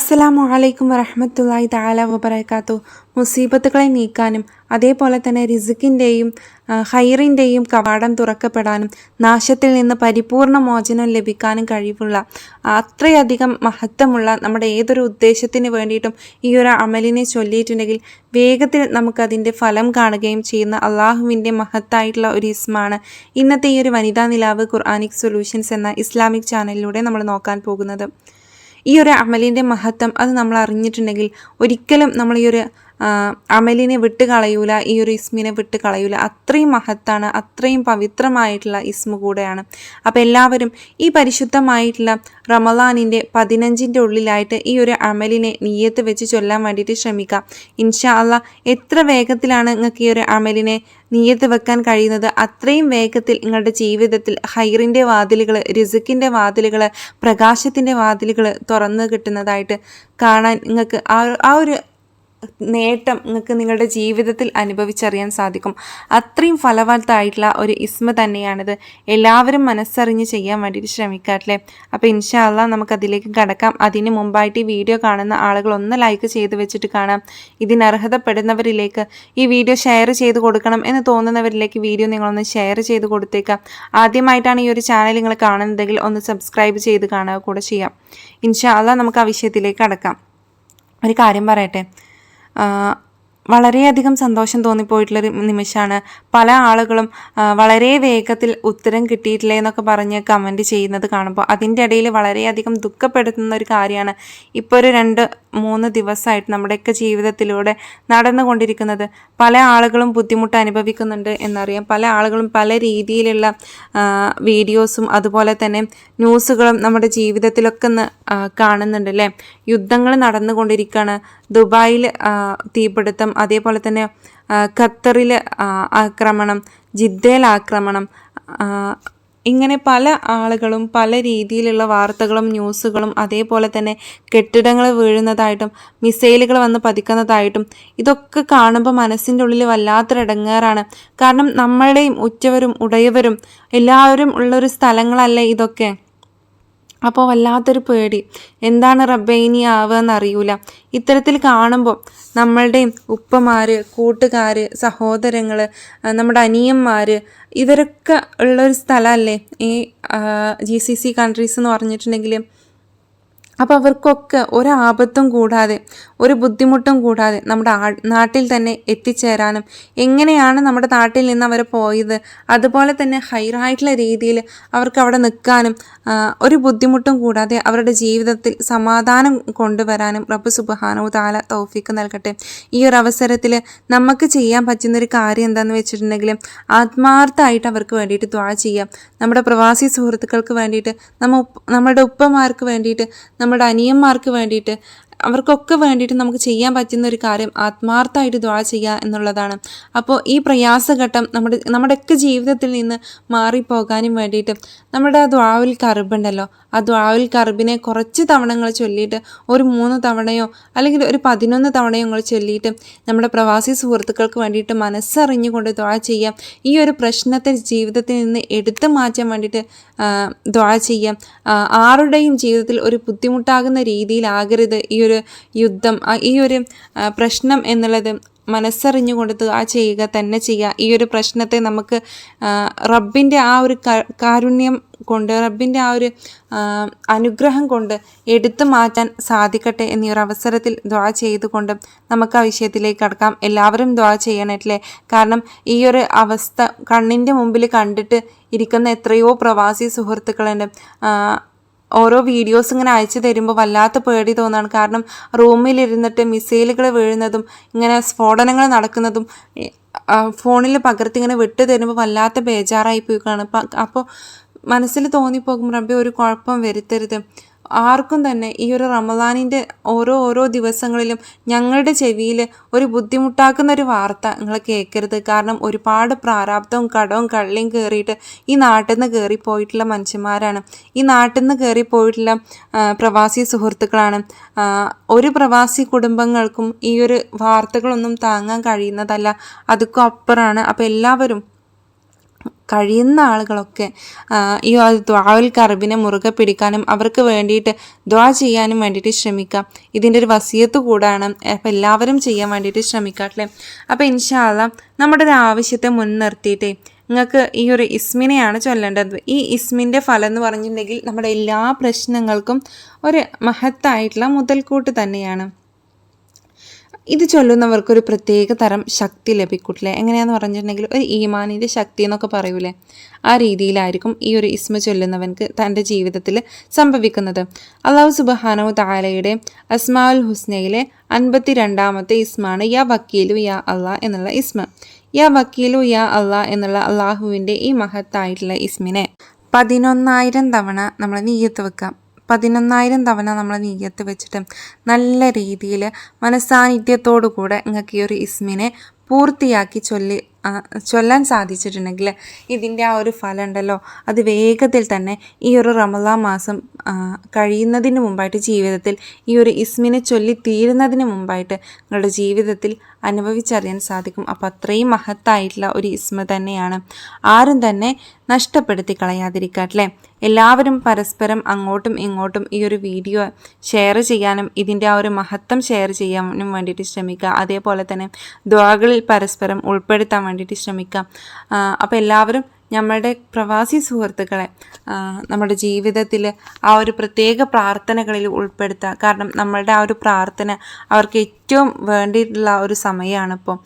അസ്സലാമു അലൈക്കും വറഹ്മത്തുള്ളാഹി തആല വബറകാത്തു. മുസീബത്തുകളെ നീക്കാനും അതേപോലെ തന്നെ റിസ്ക്കിൻ്റെയും ഹൈറിൻ്റെയും കവാടം തുറക്കപ്പെടാനും നാശത്തിൽ നിന്ന് പരിപൂർണ മോചനം ലഭിക്കാനും കഴിവുള്ള അത്രയധികം മഹത്വമുള്ള നമ്മുടെ ഏതൊരു ഉദ്ദേശത്തിന് വേണ്ടിയിട്ടും ഈ ഒരു അമലിനെ ചൊല്ലിയിട്ടുണ്ടെങ്കിൽ വേഗത്തിൽ നമുക്കതിൻ്റെ ഫലം കാണുകയും ചെയ്യുന്ന അള്ളാഹുവിൻ്റെ മഹത്തായിട്ടുള്ള ഒരു ഇസ്മാണ് ഇന്നത്തെ ഈ ഒരു വനിതാ നിലാവ് ഖുർആനിക് സൊല്യൂഷൻസ് എന്ന ഇസ്ലാമിക് ചാനലിലൂടെ നമ്മൾ നോക്കാൻ പോകുന്നത്. ഈ ഒരു അമലിൻ്റെ മഹത്വം അത് നമ്മൾ അറിഞ്ഞിട്ടുണ്ടെങ്കിൽ ഒരിക്കലും നമ്മൾ ഈ ഒരു അമലിനെ വിട്ട് കളയൂല, ഈ ഒരു ഇസ്മിനെ വിട്ട് കളയൂല. അത്രയും മഹത്താണ്, അത്രയും പവിത്രമായിട്ടുള്ള ഇസ്മ കൂടെയാണ്. അപ്പോൾ എല്ലാവരും ഈ പരിശുദ്ധമായിട്ടുള്ള റമളാനിൻ്റെ 15-ൻ്റെ ഉള്ളിലായിട്ട് ഈ ഒരു അമലിനെ നിയ്യത്ത് വെച്ച് ചൊല്ലാൻ വേണ്ടിയിട്ട് ശ്രമിക്കാം. ഇൻഷാ അള്ളാ എത്ര വേഗത്തിലാണ് നിങ്ങൾക്ക് ഈ ഒരു അമലിനെ നിയ്യത്ത് വെക്കാൻ കഴിയുന്നത് അത്രയും വേഗത്തിൽ നിങ്ങളുടെ ജീവിതത്തിൽ ഹൈറിൻ്റെ വാതിലുകൾ, റിസ്ക്കിൻ്റെ വാതിലുകൾ, പ്രകാശത്തിൻ്റെ വാതിലുകൾ തുറന്നു കിട്ടുന്നതായിട്ട് കാണാൻ നിങ്ങൾക്ക് ആ ഒരു നേട്ടം നിങ്ങൾക്ക് നിങ്ങളുടെ ജീവിതത്തിൽ അനുഭവിച്ചറിയാൻ സാധിക്കും. അത്രയും ഫലവത്തായിട്ടുള്ള ഒരു ഇസ്മ തന്നെയാണിത്. എല്ലാവരും മനസ്സറിഞ്ഞ് ചെയ്യാൻ വേണ്ടിയിട്ട് ശ്രമിക്കാറില്ലേ. അപ്പോൾ ഇൻഷാ അള്ളാ നമുക്കതിലേക്ക് കടക്കാം. അതിന് മുമ്പായിട്ട് ഈ വീഡിയോ കാണുന്ന ആളുകൾ ഒന്ന് ലൈക്ക് ചെയ്ത് വെച്ചിട്ട് കാണാം. ഇതിനർഹതപ്പെടുന്നവരിലേക്ക് ഈ വീഡിയോ ഷെയർ ചെയ്ത് കൊടുക്കണം എന്ന് തോന്നുന്നവരിലേക്ക് വീഡിയോ നിങ്ങളൊന്ന് ഷെയർ ചെയ്ത് കൊടുത്തേക്കാം. ആദ്യമായിട്ടാണ് ഈ ഒരു ചാനൽ നിങ്ങൾ കാണുന്നതെങ്കിൽ ഒന്ന് സബ്സ്ക്രൈബ് ചെയ്ത് കാണുക കൂടെ ചെയ്യാം. ഇൻഷാ അള്ളാ നമുക്ക് ആ വിഷയത്തിലേക്ക് കടക്കാം. ഒരു കാര്യം പറയട്ടെ, വളരെയധികം സന്തോഷം തോന്നിപ്പോയിട്ടുള്ളൊരു നിമിഷമാണ്. പല ആളുകളും വളരെ വേഗത്തിൽ ഉത്തരം കിട്ടിയിട്ടില്ലേ എന്നൊക്കെ പറഞ്ഞ് കമൻറ്റ് ചെയ്യുന്നത് കാണുമ്പോൾ അതിൻ്റെ ഇടയിൽ വളരെയധികം ദുഃഖപ്പെടുത്തുന്ന ഒരു കാര്യമാണ് ഇപ്പോൾ ഒരു 2-3 ദിവസമായിട്ട് നമ്മുടെയൊക്കെ ജീവിതത്തിലൂടെ നടന്നുകൊണ്ടിരിക്കുന്നത്. പല ആളുകളും ബുദ്ധിമുട്ട് അനുഭവിക്കുന്നുണ്ട് എന്നറിയാം. പല ആളുകളും പല രീതിയിലുള്ള വീഡിയോസും അതുപോലെ തന്നെ ന്യൂസുകളും നമ്മുടെ ജീവിതത്തിലൊക്കെ കാണുന്നുണ്ട് അല്ലേ. യുദ്ധങ്ങൾ നടന്നുകൊണ്ടിരിക്കുകയാണ്. ദുബായിൽ തീപിടുത്തം, അതേപോലെ തന്നെ ഖത്തറിൽ ആക്രമണം, ജിദ്ദയിൽ ആക്രമണം, ഇങ്ങനെ പല ആളുകളും പല രീതിയിലുള്ള വാർത്തകളും ന്യൂസുകളും അതേപോലെ തന്നെ കെട്ടിടങ്ങൾ വീഴുന്നതായിട്ടും മിസൈലുകൾ വന്ന് പതിക്കുന്നതായിട്ടും ഇതൊക്കെ കാണുമ്പോൾ മനസ്സിൻ്റെ ഉള്ളിൽ വല്ലാത്തൊരു ഇടങ്ങേറാണ്. കാരണം നമ്മളുടെയും ഉറ്റവരും ഉടയവരും എല്ലാവരും ഉള്ളൊരു സ്ഥലങ്ങളല്ലേ ഇതൊക്കെ. അപ്പോൾ വല്ലാത്തൊരു പേടി, എന്താണ് റബ്ബേ ഇനി ആവുക എന്നറിയൂല. ഇത്തരത്തിൽ കാണുമ്പോൾ നമ്മളുടെയും ഉപ്പമാർ, കൂട്ടുകാർ, സഹോദരങ്ങൾ, നമ്മുടെ അനിയന്മാർ ഇവരൊക്കെ ഉള്ളൊരു സ്ഥലമല്ലേ ഈ GCC കൺട്രീസ് എന്ന് പറഞ്ഞിട്ടുണ്ടെങ്കിൽ. അപ്പോൾ അവർക്കൊക്കെ ഒരാപത്തും കൂടാതെ ഒരു ബുദ്ധിമുട്ടും കൂടാതെ നമ്മുടെ നാട്ടിൽ തന്നെ എത്തിച്ചേരാനും എങ്ങനെയാണ് നമ്മുടെ നാട്ടിൽ നിന്ന് അവർ പോയത് അതുപോലെ തന്നെ ഹൈറായിട്ടുള്ള രീതിയിൽ അവർക്ക് അവിടെ നിൽക്കാനും ഒരു ബുദ്ധിമുട്ടും കൂടാതെ അവരുടെ ജീവിതത്തിൽ സമാധാനം കൊണ്ടുവരാനും റബ്ബ് സുബ്ഹാനഹു തആല തൗഫീക്ക് നൽകട്ടെ. ഈ ഒരു അവസരത്തിൽ നമുക്ക് ചെയ്യാൻ പറ്റുന്നൊരു കാര്യം എന്താണെന്ന് വെച്ചിട്ടുണ്ടെങ്കിൽ ആത്മാർത്ഥമായിട്ട് അവർക്ക് വേണ്ടിയിട്ട് ദുആ ചെയ്യാം. നമ്മുടെ പ്രവാസി സുഹൃത്തുക്കൾക്ക് വേണ്ടിയിട്ട്, നമ്മുടെ ഉപ്പമാർക്ക് വേണ്ടിയിട്ട്, നമ്മുടെ അനിയന്മാർക്ക് വേണ്ടിയിട്ട്, അവർക്കൊക്കെ വേണ്ടിയിട്ട് നമുക്ക് ചെയ്യാൻ പറ്റുന്ന ഒരു കാര്യം ആത്മാർത്ഥമായിട്ട് ദുആ ചെയ്യുക എന്നുള്ളതാണ്. അപ്പോൾ ഈ പ്രയാസഘട്ടം നമ്മുടെയൊക്കെ ജീവിതത്തിൽ നിന്ന് മാറിപ്പോകാനും വേണ്ടിയിട്ട് നമ്മുടെ ആ ദുആഉൽ കർബ് ഉണ്ടല്ലോ, ആ ദുആഉൽ കർബിനെ കുറച്ച് തവണങ്ങൾ ചൊല്ലിയിട്ട് ഒരു 3 തവണയോ അല്ലെങ്കിൽ ഒരു 11 തവണയോ നിങ്ങൾ ചൊല്ലിയിട്ട് നമ്മുടെ പ്രവാസി സുഹൃത്തുക്കൾക്ക് വേണ്ടിയിട്ട് മനസ്സറിഞ്ഞുകൊണ്ട് ദുആ ചെയ്യാം. ഈ ഒരു പ്രശ്നത്തെ ജീവിതത്തിൽ നിന്ന് എടുത്തു മാറ്റാൻ വേണ്ടിയിട്ട് ദുആ ചെയ്യാം. ആരുടെയും ജീവിതത്തിൽ ഒരു ബുദ്ധിമുട്ടാകുന്ന രീതിയിലാകരുത് ഈ ഒരു യുദ്ധം, ഈ ഒരു പ്രശ്നം എന്നുള്ളത് മനസ്സറിഞ്ഞുകൊണ്ട് ദുആ ചെയ്യുക തന്നെ ചെയ്യുക. ഈ ഒരു പ്രശ്നത്തെ നമുക്ക് റബ്ബിൻ്റെ ആ ഒരു കാരുണ്യം കൊണ്ട്, റബ്ബിൻ്റെ ആ ഒരു അനുഗ്രഹം കൊണ്ട് എടുത്തു മാറ്റാൻ സാധിക്കട്ടെ എന്നീ ഒരു അവസരത്തിൽ ദുആ ചെയ്തുകൊണ്ട് നമുക്ക് ആ വിഷയത്തിലേക്ക് കടക്കാം. എല്ലാവരും ദുആ ചെയ്യണല്ലേ. കാരണം ഈ ഒരു അവസ്ഥ കണ്ണിൻ്റെ മുമ്പിൽ കണ്ടിട്ട് ഇരിക്കുന്ന എത്രയോ പ്രവാസി സുഹൃത്തുക്കളുണ്ട്. ഓരോ വീഡിയോസ് ഇങ്ങനെ അയച്ചു തരുമ്പോൾ വല്ലാത്ത പേടി തോന്നാണ്. കാരണം റൂമിലിരുന്നിട്ട് മിസൈലുകൾ വീഴുന്നതും ഇങ്ങനെ സ്ഫോടനങ്ങൾ നടക്കുന്നതും ഫോണിൽ പകർത്തി ഇങ്ങനെ വിട്ടു തരുമ്പോൾ വല്ലാത്ത ബേജാറായി പോയിക്കാണ്. അപ്പോൾ മനസ്സിൽ തോന്നിപ്പോകും റബ്ബേ ഒരു കുഴപ്പം വരുത്തരുത്. ആർക്കും തന്നെ ഈ ഒരു റമളാനിൻ്റെ ഓരോ ദിവസങ്ങളിലും ഞങ്ങളുടെ ചെവിയിൽ ഒരു ബുദ്ധിമുട്ടാക്കുന്ന ഒരു വാർത്ത നിങ്ങൾ കേൾക്കരുത്. കാരണം ഒരുപാട് പ്രാരാബ്ദവും കടവും കള്ളിയും കയറിയിട്ട് ഈ നാട്ടിൽ നിന്ന് കയറിപ്പോയിട്ടുള്ള മനുഷ്യന്മാരാണ്. ഈ നാട്ടിൽ നിന്ന് കയറിപ്പോയിട്ടുള്ള പ്രവാസി സുഹൃത്തുക്കളാണ്. ഒരു പ്രവാസി കുടുംബങ്ങൾക്കും ഈ ഒരു വാർത്തകളൊന്നും താങ്ങാൻ കഴിയുന്നതല്ല, അതൊക്കെ അപ്പുറമാണ്. അപ്പോൾ എല്ലാവരും കഴിയുന്ന ആളുകളൊക്കെ ഈ ദ്വാഉൽ കർബിനെ മുറുകെ പിടിക്കാനും അവർക്ക് വേണ്ടിയിട്ട് ദ്വാ ചെയ്യാനും വേണ്ടിയിട്ട് ശ്രമിക്കാം. ഇതിൻ്റെ ഒരു വസിയത്ത് കൂടാണ്. അപ്പോൾ എല്ലാവരും ചെയ്യാൻ വേണ്ടിയിട്ട് ശ്രമിക്കാം അല്ലേ. അപ്പോൾ ഇൻഷാ അല്ലാഹ് നമ്മുടെ ഒരു ആവശ്യത്തെ മുൻനിർത്തിയിട്ടേ നിങ്ങൾക്ക് ഈ ഒരു ഇസ്മിനെയാണ് ചൊല്ലേണ്ടത്. ഈ ഇസ്മിൻ്റെ ഫലം എന്ന് പറഞ്ഞിട്ടുണ്ടെങ്കിൽ നമ്മുടെ എല്ലാ പ്രശ്നങ്ങൾക്കും ഒരു മഹത്തായിട്ടുള്ള മുതൽക്കൂട്ട് തന്നെയാണ്. ഇത് ചൊല്ലുന്നവർക്കൊരു പ്രത്യേക തരം ശക്തി ലഭിക്കൂട്ടില്ലേ. എങ്ങനെയാണെന്ന് പറഞ്ഞിട്ടുണ്ടെങ്കിൽ ഒരു ഈമാനിൻ്റെ ശക്തി എന്നൊക്കെ പറയൂലേ, ആ രീതിയിലായിരിക്കും ഈ ഒരു ഇസ്മ ചൊല്ലുന്നവൻക്ക് തൻ്റെ ജീവിതത്തിൽ സംഭവിക്കുന്നത്. അള്ളാഹു സുബ്ഹാനഹു തആലയുടെ അസ്മാഉൽ ഹുസ്നയിലെ 52ാമത്തെ ഇസ്മാണ് യാ വക്കീലു യാ അള്ളാഹ് എന്നുള്ള ഇസ്മ. യാ വക്കീലു യാ അള്ളാഹ് എന്നുള്ള അള്ളാഹുവിൻ്റെ ഈ മഹത്തായിട്ടുള്ള ഇസ്മിനെ 11,000 തവണ നമ്മൾ നിയ്യത്ത് വെക്കാം. 11,000 തവണ നമ്മൾ നിയ്യത്ത് വെച്ചിട്ട് നല്ല രീതിയിൽ മനസ്സാന്നിധ്യത്തോടു കൂടെ നിങ്ങൾക്ക് ഈ ഒരു ഇസ്മിനെ പൂർത്തിയാക്കി ചൊല്ലാൻ സാധിച്ചിട്ടുണ്ടെങ്കിൽ ഇതിൻ്റെ ആ ഒരു ഫലം ഉണ്ടല്ലോ, അത് വേഗത്തിൽ തന്നെ ഈ ഒരു റമളാൻ മാസം കഴിയുന്നതിന് മുമ്പായിട്ട് ജീവിതത്തിൽ ഈ ഒരു ഇസ്മിനെ ചൊല്ലി തീരുന്നതിന് മുമ്പായിട്ട് നിങ്ങളുടെ ജീവിതത്തിൽ അനുഭവിച്ചറിയാൻ സാധിക്കും. അപ്പോൾ അത്രയും മഹത്തായിട്ടുള്ള ഒരു ഇസ്മ തന്നെയാണ്. ആരും തന്നെ നഷ്ടപ്പെടുത്തി കളയാതിരിക്കട്ടെ. എല്ലാവരും പരസ്പരം അങ്ങോട്ടും ഇങ്ങോട്ടും ഈ ഒരു വീഡിയോ ഷെയർ ചെയ്യാനും ഇതിൻ്റെ ആ ഒരു മഹത്വം ഷെയർ ചെയ്യാനും വേണ്ടിയിട്ട് ശ്രമിക്കുക. അതേപോലെ തന്നെ ദുആകളിൽ പരസ്പരം ഉൾപ്പെടുത്താൻ വേണ്ടിയിട്ട് ശ്രമിക്കാം. അപ്പോൾ എല്ലാവരും നമ്മളുടെ പ്രവാസി സുഹൃത്തുക്കളെ നമ്മുടെ ജീവിതത്തിൽ ആ ഒരു പ്രത്യേക പ്രാർത്ഥനകളിൽ ഉൾപ്പെടുത്തുക. കാരണം നമ്മളുടെ ആ ഒരു പ്രാർത്ഥന അവർക്ക് ഏറ്റവും വേണ്ടിയിട്ടുള്ള ഒരു സമയമാണിപ്പോൾ.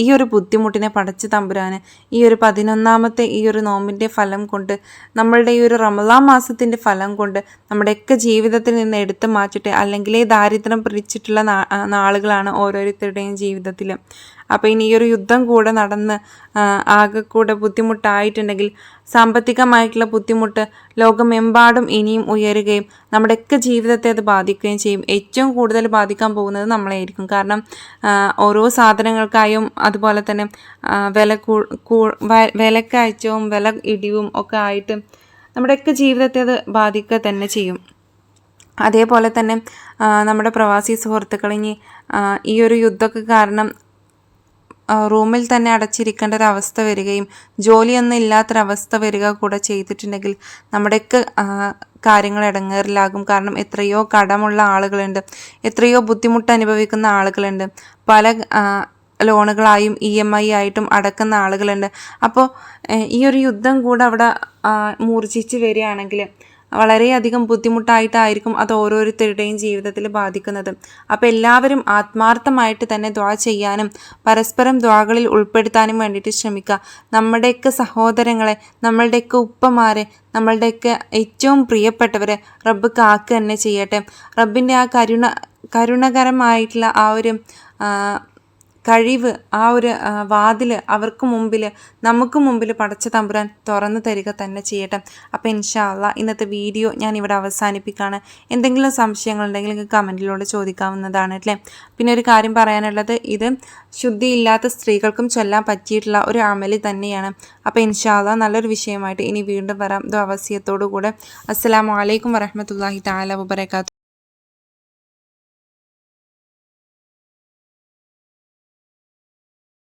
ഈ ഒരു ബുദ്ധിമുട്ടിനെ പടച്ചു തമ്പുരാന് ഈ ഒരു 11ാമത്തെ ഈ ഒരു നോമ്പിൻ്റെ ഫലം കൊണ്ട്, നമ്മളുടെ ഈ ഒരു റമളാൻ മാസത്തിൻ്റെ ഫലം കൊണ്ട് നമ്മുടെയൊക്കെ ജീവിതത്തിൽ നിന്ന് എടുത്തു മാറ്റിയിട്ട് അല്ലെങ്കിൽ ദാരിദ്ര്യം പിടിച്ചിട്ടുള്ള നാളുകളാണ് ഓരോരുത്തരുടെയും ജീവിതത്തിൽ. അപ്പോൾ ഇനി ഈ ഒരു യുദ്ധം കൂടെ നടന്ന് ആകെ കൂടെ ബുദ്ധിമുട്ടായിട്ടുണ്ടെങ്കിൽ സാമ്പത്തികമായിട്ടുള്ള ബുദ്ധിമുട്ട് ലോകമെമ്പാടും ഇനിയും ഉയരുകയും നമ്മുടെയൊക്കെ ജീവിതത്തെ അത് ബാധിക്കുകയും ചെയ്യും. ഏറ്റവും കൂടുതൽ ബാധിക്കാൻ പോകുന്നത് നമ്മളെയായിരിക്കും. കാരണം ഓരോ സാധനങ്ങൾക്കായും അതുപോലെ തന്നെ വിലക്കയറ്റവും വില ഇടിവും ഒക്കെ ആയിട്ട് നമ്മുടെയൊക്കെ ജീവിതത്തെ അത് ബാധിക്കുക തന്നെ ചെയ്യും. അതേപോലെ തന്നെ നമ്മുടെ പ്രവാസി സുഹൃത്തുക്കൾ ഇനി ഈ ഒരു യുദ്ധമൊക്കെ കാരണം റൂമിൽ തന്നെ അടച്ചിരിക്കേണ്ട ഒരവസ്ഥ വരികയും ജോലിയൊന്നും ഇല്ലാത്തൊരവസ്ഥ വരിക കൂടെ ചെയ്തിട്ടുണ്ടെങ്കിൽ നമ്മുടെയൊക്കെ കാര്യങ്ങൾ ഇടങ്ങേറിലാകും. കാരണം എത്രയോ കടമുള്ള ആളുകളുണ്ട്, എത്രയോ ബുദ്ധിമുട്ട് അനുഭവിക്കുന്ന ആളുകളുണ്ട്, പല ലോണുകളായും EMI ആയിട്ടും അടക്കുന്ന ആളുകളുണ്ട്. അപ്പോൾ ഈ ഒരു യുദ്ധം കൂടെ അവിടെ മൂർച്ഛിച്ച് വരികയാണെങ്കിൽ വളരെയധികം ബുദ്ധിമുട്ടായിട്ടായിരിക്കും അത് ഓരോരുത്തരുടെയും ജീവിതത്തിൽ ബാധിക്കുന്നത്. അപ്പോൾ എല്ലാവരും ആത്മാർത്ഥമായിട്ട് തന്നെ ദുആ ചെയ്യാനും പരസ്പരം ദുആകളിൽ ഉൾപ്പെടുത്താനും വേണ്ടിയിട്ട് ശ്രമിക്കുക. നമ്മുടെയൊക്കെ സഹോദരങ്ങളെ, നമ്മളുടെയൊക്കെ ഉപ്പമാരെ, നമ്മളുടെയൊക്കെ ഏറ്റവും പ്രിയപ്പെട്ടവരെ റബ്ബ് കാക്കുക തന്നെ ചെയ്യട്ടെ. റബ്ബിൻ്റെ ആ കരുണകരമായിട്ടുള്ള ആ ഒരു കഴിവ്, ആ ഒരു വാതിൽ അവർക്ക് മുമ്പിൽ, നമുക്ക് മുമ്പിൽ പടച്ച തമ്പുരാൻ തുറന്നു തരിക തന്നെ ചെയ്യട്ടെ. അപ്പോൾ ഇൻഷാ അല്ലാഹ് ഇന്നത്തെ വീഡിയോ ഞാൻ ഇവിടെ അവസാനിപ്പിക്കുകയാണ്. എന്തെങ്കിലും സംശയങ്ങളുണ്ടെങ്കിൽ നിങ്ങൾക്ക് കമൻറ്റിലൂടെ ചോദിക്കാവുന്നതാണ് അല്ലേ. പിന്നെ ഒരു കാര്യം പറയാനുള്ളത്, ഇത് ശുദ്ധിയില്ലാത്ത സ്ത്രീകൾക്കും ചൊല്ലാൻ പറ്റിയിട്ടുള്ള ഒരു അമല് തന്നെയാണ്. അപ്പോൾ ഇൻഷാ അല്ലാഹ് നല്ലൊരു വിഷയമായിട്ട് ഇനി വീണ്ടും വരാം. ദുആ വസിയത്തോടു കൂടെ. അസ്സലാമു അലൈക്കും വറഹ്മത്തുള്ളാഹി തആല വബറകാതുഹു.